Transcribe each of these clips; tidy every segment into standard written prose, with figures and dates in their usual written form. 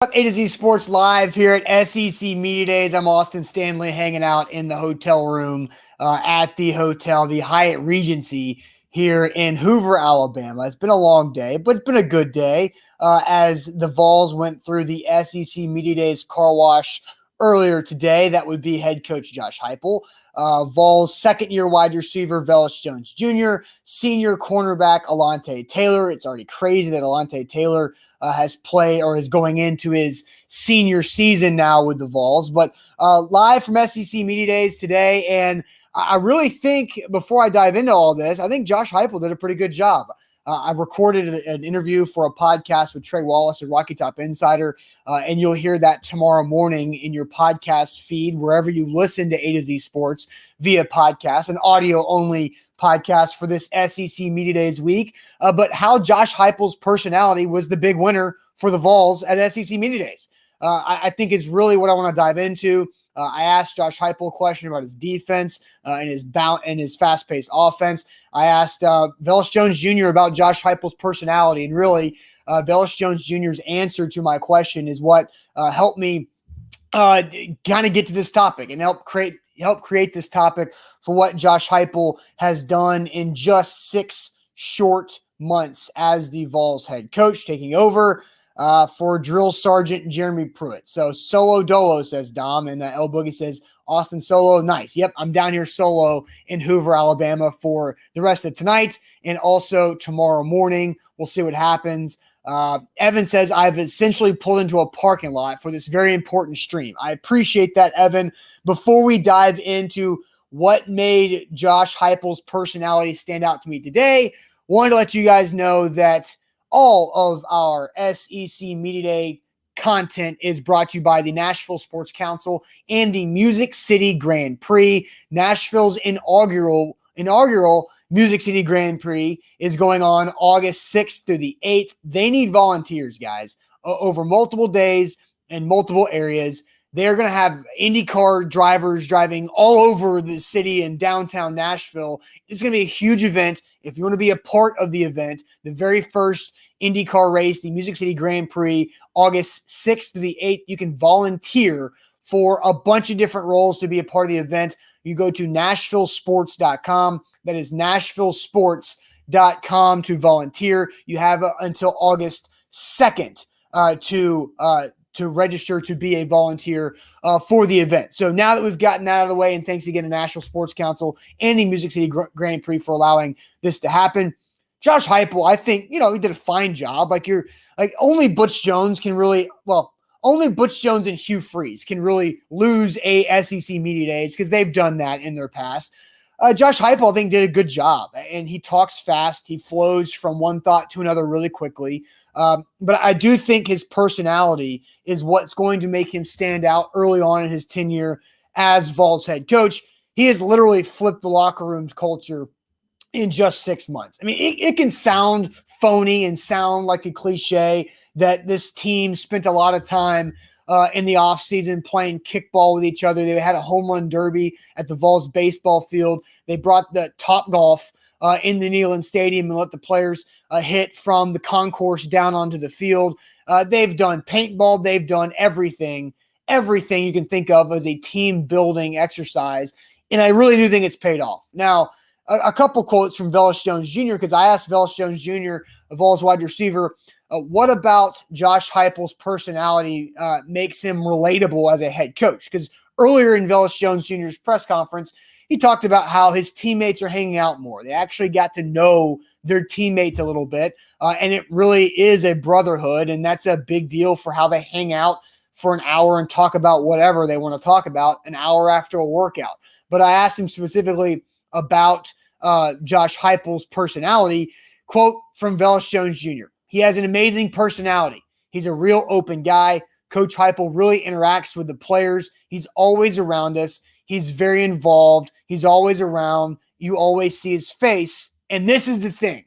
A to Z Sports Live here at SEC Media Days. I'm Austin Stanley hanging out in the hotel room at the hotel, the Hyatt Regency here in Hoover, Alabama. It's been a long day, but it's been a good day as the Vols went through the SEC Media Days car wash earlier today. That would be head coach Josh Heupel. Vols second-year wide receiver Velus Jones Jr., senior cornerback Alontae Taylor. It's already crazy that Alontae Taylor has played or is going into his senior season now with the Vols. But live from SEC Media Days today, and I really think before I dive into all this, I think Josh Heupel did a pretty good job. I recorded an interview for a podcast with Trey Wallace at Rocky Top Insider, and you'll hear that tomorrow morning in your podcast feed, wherever you listen to A to Z Sports via podcast, an audio-only podcast for this SEC Media Days week. But how Josh Heupel's personality was the big winner for the Vols at SEC Media Days. I think is really what I want to dive into. I asked Josh Heupel a question about his defense and his fast-paced offense. I asked Velus Jones Jr. about Josh Heupel's personality, and really Velus Jones Jr.'s answer to my question is what helped me kind of get to this topic and help create this topic for what Josh Heupel has done in just 6 short months as the Vols head coach, taking over for Drill Sergeant Jeremy Pruitt. So solo dolo, says Dom, and El Boogie says, Austin solo, nice. Yep, I'm down here solo in Hoover, Alabama for the rest of tonight and also tomorrow morning. We'll see what happens. Evan says, I've essentially pulled into a parking lot for this very important stream. I appreciate that, Evan. Before we dive into what made Josh Heupel's personality stand out to me today, wanted to let you guys know that all of our SEC Media Day content is brought to you by the Nashville Sports Council and the Music City Grand Prix. Nashville's inaugural Music City Grand Prix is going on August 6th through the 8th. They need volunteers, guys, over multiple days and multiple areas. They're going to have IndyCar drivers driving all over the city and downtown Nashville. It's going to be a huge event. If you want to be a part of the event, the very first IndyCar race, the Music City Grand Prix, August 6th to the 8th, you can volunteer for a bunch of different roles to be a part of the event. You go to NashvilleSports.com. That is NashvilleSports.com to volunteer. You have until August 2nd to register to be a volunteer for the event. So now that we've gotten that out of the way, and thanks again to National Sports Council and the Music City Grand Prix for allowing this to happen. Josh Heupel, I think, he did a fine job. Only Butch Jones and Hugh Freeze can really lose a SEC Media Days because they've done that in their past. Josh Heupel, I think, did a good job, and he talks fast. He flows from one thought to another really quickly. But I do think his personality is what's going to make him stand out early on in his tenure as Vols head coach. He has literally flipped the locker room's culture in just 6 months. I mean, it can sound phony and sound like a cliche that this team spent a lot of time in the offseason playing kickball with each other. They had a home run derby at the Vols baseball field. They brought the Top Golf in the Neyland Stadium and let the players hit from the concourse down onto the field. They've done paintball. They've done everything you can think of as a team-building exercise, and I really do think it's paid off. Now, a couple quotes from Velus Jones Jr., because I asked Velus Jones Jr., a Vols wide receiver, what about Josh Heupel's personality makes him relatable as a head coach? Because earlier in Velus Jones Jr.'s press conference, he talked about how his teammates are hanging out more. They actually got to know their teammates a little bit, and it really is a brotherhood, and that's a big deal for how they hang out for an hour and talk about whatever they want to talk about an hour after a workout. But I asked him specifically about Josh Heupel's personality. Quote from Velus Jones Jr. He has an amazing personality. He's a real open guy. Coach Heupel really interacts with the players. He's always around us. He's very involved. He's always around. You always see his face. And this is the thing.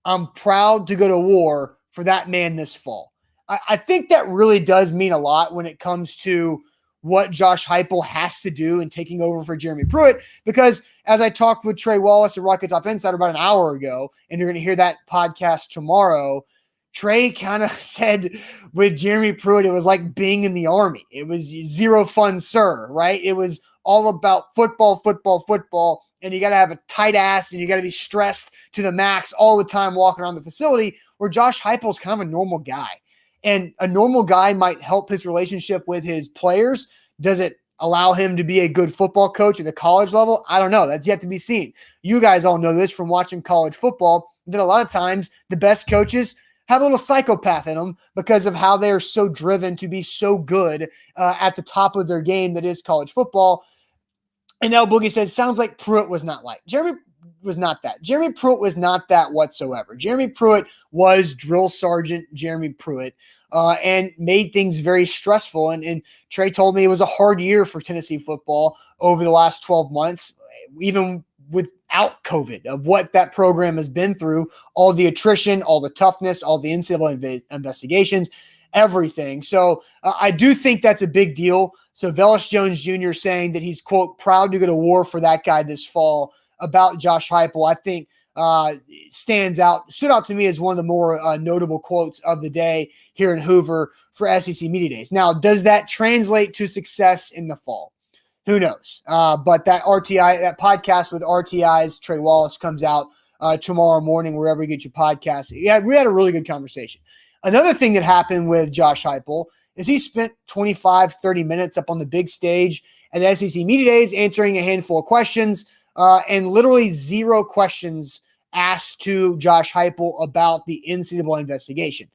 I'm proud to go to war for that man this fall. I think that really does mean a lot when it comes to what Josh Heupel has to do in taking over for Jeremy Pruitt, because as I talked with Trey Wallace at Rocket Top Insider about an hour ago, and you're going to hear that podcast tomorrow, Trey kind of said with Jeremy Pruitt, it was like being in the Army. It was zero fun, sir, right? It was all about football, football, football, and you got to have a tight ass and you got to be stressed to the max all the time walking around the facility, where Josh Heupel is kind of a normal guy. And a normal guy might help his relationship with his players. Does it allow him to be a good football coach at the college level? I don't know. That's yet to be seen. You guys all know this from watching college football, that a lot of times the best coaches have a little psychopath in them because of how they are so driven to be so good at the top of their game that is college football. And now Boogie says, sounds like Pruitt was not like. Jeremy was not that. Jeremy Pruitt was not that whatsoever. Jeremy Pruitt was drill sergeant Jeremy Pruitt and made things very stressful. And Trey told me it was a hard year for Tennessee football over the last 12 months, even without COVID, of what that program has been through, all the attrition, all the toughness, all the NCAA investigations, everything. So I do think that's a big deal. So Velus Jones Jr. saying that he's, quote, proud to go to war for that guy this fall about Josh Heupel, I think stood out to me as one of the more notable quotes of the day here in Hoover for SEC Media Days. Now, does that translate to success in the fall? Who knows? But that podcast with RTI's Trey Wallace comes out tomorrow morning, wherever you get your podcast. Yeah, we had a really good conversation. Another thing that happened with Josh Heupel is he spent 25, 30 minutes up on the big stage at SEC Media Days answering a handful of questions and literally zero questions asked to Josh Heupel about the NCAA investigation.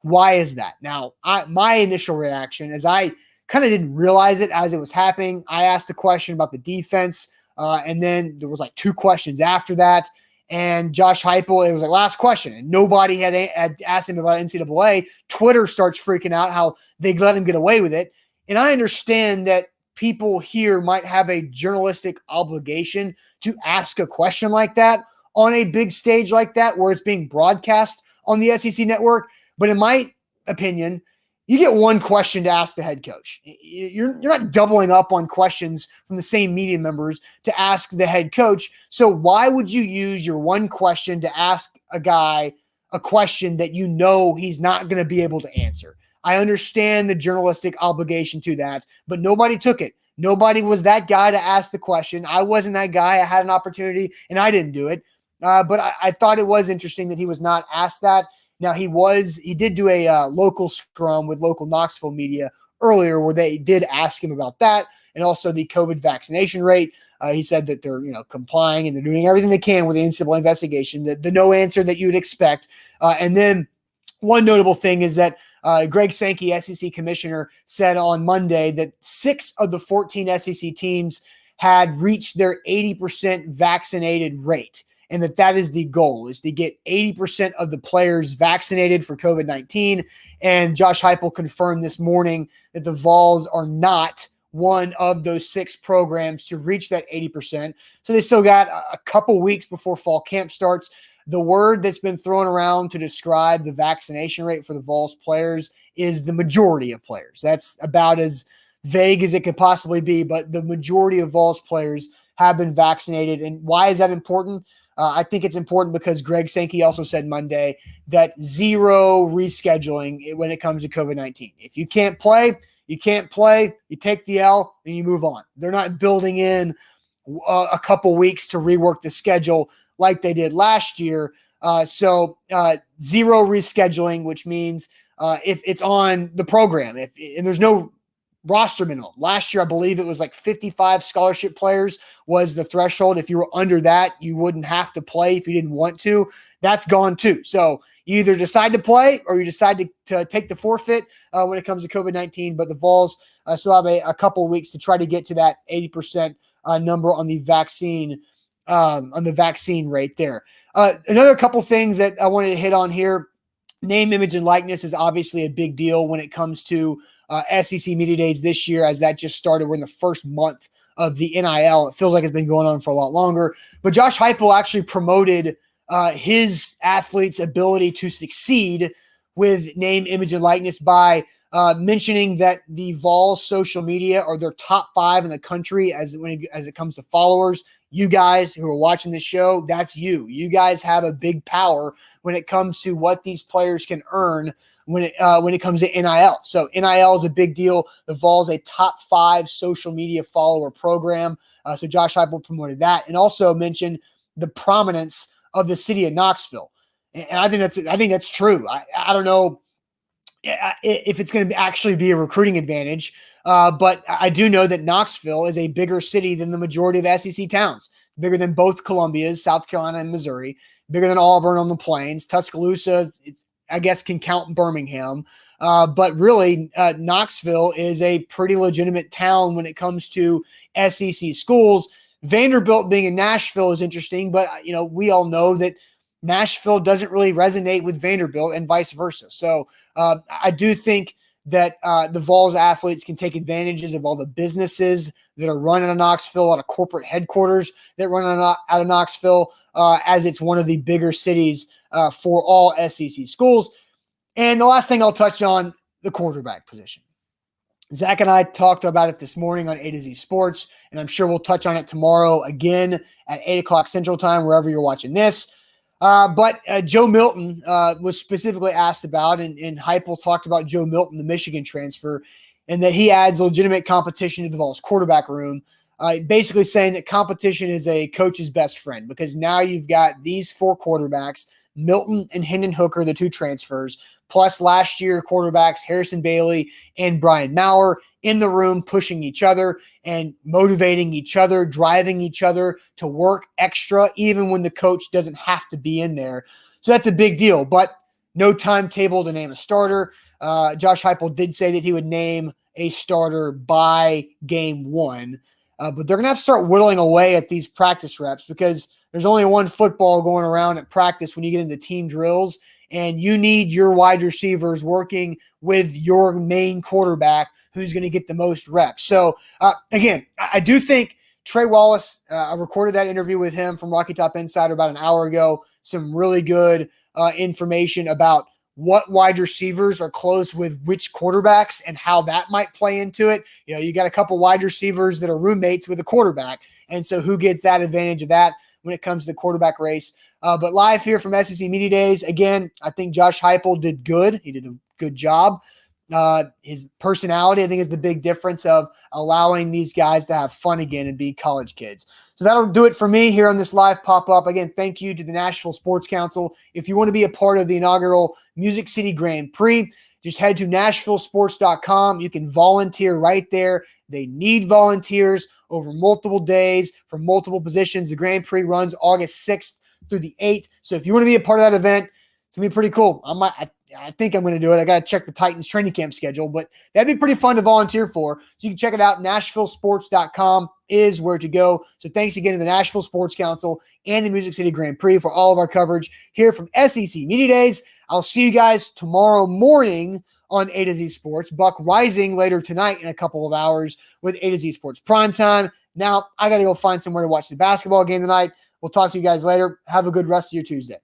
Why is that? Now, my initial reaction is I kind of didn't realize it as it was happening. I asked a question about the defense, and then there was like 2 questions after that. And Josh Heupel, it was the last question, and nobody had asked him about NCAA. Twitter starts freaking out how they let him get away with it. And I understand that people here might have a journalistic obligation to ask a question like that on a big stage like that where it's being broadcast on the SEC network. But in my opinion, you get one question to ask the head coach. You're not doubling up on questions from the same media members to ask the head coach. So why would you use your one question to ask a guy a question that you know he's not going to be able to answer? I understand the journalistic obligation to that, but nobody took it. Nobody was that guy to ask the question. I wasn't that guy. I had an opportunity, and I didn't do it. But I thought it was interesting that he was not asked that. Now, he did do a local scrum with local Knoxville media earlier where they did ask him about that and also the COVID vaccination rate. He said that they're complying and they're doing everything they can with the NCAA investigation, the no answer that you would expect. And then one notable thing is that Greg Sankey, SEC commissioner, said on Monday that 6 of the 14 SEC teams had reached their 80% vaccinated rate. And that is the goal, is to get 80% of the players vaccinated for COVID-19. And Josh Heupel confirmed this morning that the Vols are not one of those 6 programs to reach that 80%. So they still got a couple weeks before fall camp starts. The word that's been thrown around to describe the vaccination rate for the Vols players is the majority of players. That's about as vague as it could possibly be, but the majority of Vols players have been vaccinated. And why is that important? I think it's important because Greg Sankey also said Monday that zero rescheduling when it comes to COVID-19. If you can't play, you can't play. You take the L and you move on. They're not building in a couple weeks to rework the schedule like they did last year. So zero rescheduling, which means if it's on the program, and there's no roster minimum. Last year, I believe it was like 55 scholarship players was the threshold. If you were under that, you wouldn't have to play if you didn't want to. That's gone too. So you either decide to play or you decide to take the forfeit when it comes to COVID-19. But the Vols still have a couple of weeks to try to get to that 80% number on the vaccine rate there. Another couple things that I wanted to hit on here. Name, image, and likeness is obviously a big deal when it comes to SEC Media Days this year, as that just started. We're in the first month of the NIL. It feels like it's been going on for a lot longer. But Josh Heupel actually promoted his athletes' ability to succeed with name, image, and likeness by mentioning that the Vols social media are their top 5 in the country as it comes to followers. You guys who are watching this show, that's you. You guys have a big power when it comes to what these players can earn when it comes to NIL. So NIL is a big deal. The Vols, a top 5 social media follower program. So Josh Heupel promoted that, and also mentioned the prominence of the city of Knoxville. And I think that's true. I don't know if it's going to actually be a recruiting advantage, but I do know that Knoxville is a bigger city than the majority of the SEC towns, bigger than both Columbia's, South Carolina and Missouri, bigger than Auburn on the Plains. Tuscaloosa, I guess, can count Birmingham. But really, Knoxville is a pretty legitimate town when it comes to SEC schools. Vanderbilt being in Nashville is interesting, but we all know that Nashville doesn't really resonate with Vanderbilt and vice versa. So I do think that the Vols athletes can take advantages of all the businesses that are run out of Knoxville, out of corporate headquarters that run out of Knoxville, as it's one of the bigger cities for all SEC schools. And the last thing I'll touch on, the quarterback position. Zach and I talked about it this morning on A to Z Sports, and I'm sure we'll touch on it tomorrow again at 8 o'clock Central Time, wherever you're watching this. But Joe Milton was specifically asked about, and Heupel talked about Joe Milton, the Michigan transfer, and that he adds legitimate competition to the Vols quarterback room, basically saying that competition is a coach's best friend, because now you've got these 4 quarterbacks, Milton and Hendon Hooker, the 2 transfers, plus last year quarterbacks Harrison Bailey and Brian Maurer in the room, pushing each other and motivating each other, driving each other to work extra, even when the coach doesn't have to be in there. So that's a big deal, but no timetable to name a starter. Josh Heupel did say that he would name a starter by game 1, but they're going to have to start whittling away at these practice reps, because there's only one football going around at practice when you get into team drills, and you need your wide receivers working with your main quarterback who's going to get the most reps. So, again, I do think Trey Wallace, I recorded that interview with him from Rocky Top Insider about an hour ago, some really good information about what wide receivers are close with which quarterbacks and how that might play into it. You got a couple wide receivers that are roommates with a quarterback, and so who gets that advantage of that when it comes to the quarterback race. But live here from SEC Media Days, again, I think Josh Heupel did good. He did a good job. His personality, I think, is the big difference of allowing these guys to have fun again and be college kids. So that'll do it for me here on this live pop-up. Again, thank you to the Nashville Sports Council. If you want to be a part of the inaugural Music City Grand Prix, just head to NashvilleSports.com. You can volunteer right there. They need volunteers over multiple days for multiple positions. The Grand Prix runs August 6th through the 8th. So if you want to be a part of that event, it's going to be pretty cool. I think I'm going to do it. I got to check the Titans training camp schedule, but that'd be pretty fun to volunteer for. So you can check it out. NashvilleSports.com is where to go. So thanks again to the Nashville Sports Council and the Music City Grand Prix for all of our coverage here from SEC Media Days. I'll see you guys tomorrow morning on A to Z Sports. Buck Rising later tonight in a couple of hours with A to Z Sports Primetime. Now I got to go find somewhere to watch the basketball game tonight. We'll talk to you guys later. Have a good rest of your Tuesday.